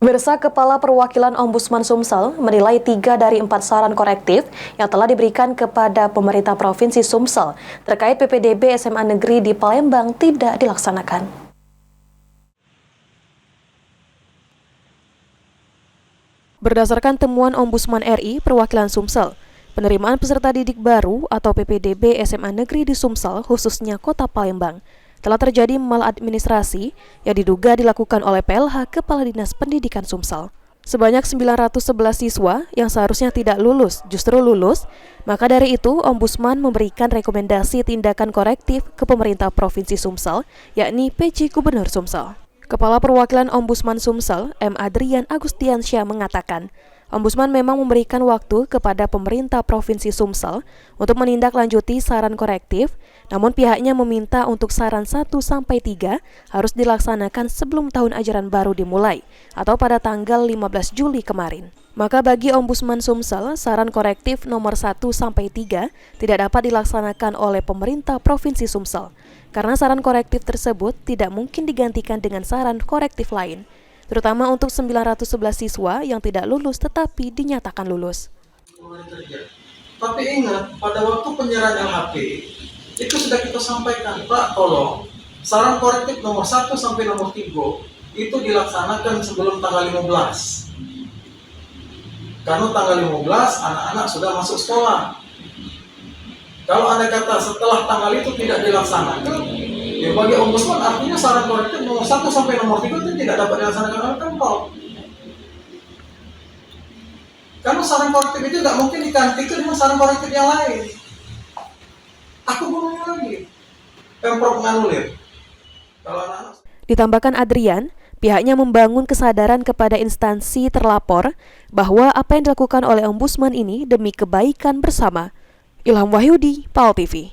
Pemirsa, Kepala Perwakilan Ombudsman Sumsel menilai 3 dari 4 saran korektif yang telah diberikan kepada pemerintah Provinsi Sumsel terkait PPDB SMA Negeri di Palembang tidak dilaksanakan. Berdasarkan temuan Ombudsman RI Perwakilan Sumsel, penerimaan peserta didik baru atau PPDB SMA Negeri di Sumsel, khususnya Kota Palembang, telah terjadi maladministrasi yang diduga dilakukan oleh PLH Kepala Dinas Pendidikan Sumsel. Sebanyak 911 siswa yang seharusnya tidak lulus justru lulus, maka dari itu Ombudsman memberikan rekomendasi tindakan korektif ke pemerintah Provinsi Sumsel, yakni PJ Gubernur Sumsel. Kepala Perwakilan Ombudsman Sumsel, M. Adrian Agustiansyah mengatakan, Ombudsman memang memberikan waktu kepada pemerintah Provinsi Sumsel untuk menindaklanjuti saran korektif, namun pihaknya meminta untuk saran 1-3 harus dilaksanakan sebelum tahun ajaran baru dimulai, atau pada tanggal 15 Juli kemarin. Maka bagi Ombudsman Sumsel, saran korektif nomor 1-3 tidak dapat dilaksanakan oleh pemerintah Provinsi Sumsel, karena saran korektif tersebut tidak mungkin digantikan dengan saran korektif lain, terutama untuk 911 siswa yang tidak lulus tetapi dinyatakan lulus. Tapi ingat, pada waktu penyerahan LHP, itu sudah kita sampaikan, Pak, tolong, saran korektif nomor 1 sampai nomor 3 itu dilaksanakan sebelum tanggal 15. Karena tanggal 15, anak-anak sudah masuk sekolah. Kalau Anda kata setelah tanggal itu tidak dilaksanakan, ya bagi Ombudsman artinya saran korektif nomor 1 sampai nomor 3 itu tidak dapat dilaksanakan oleh Pemprov. Karena saran korektif itu tidak mungkin digantikan dengan saran korektif yang lain. Aku ngomongnya lagi, Pemprov nganulir. Kalau anak-anak... Ditambahkan Adrian, pihaknya membangun kesadaran kepada instansi terlapor bahwa apa yang dilakukan oleh Ombudsman ini demi kebaikan bersama. Ilham Wahyudi, PAL TV.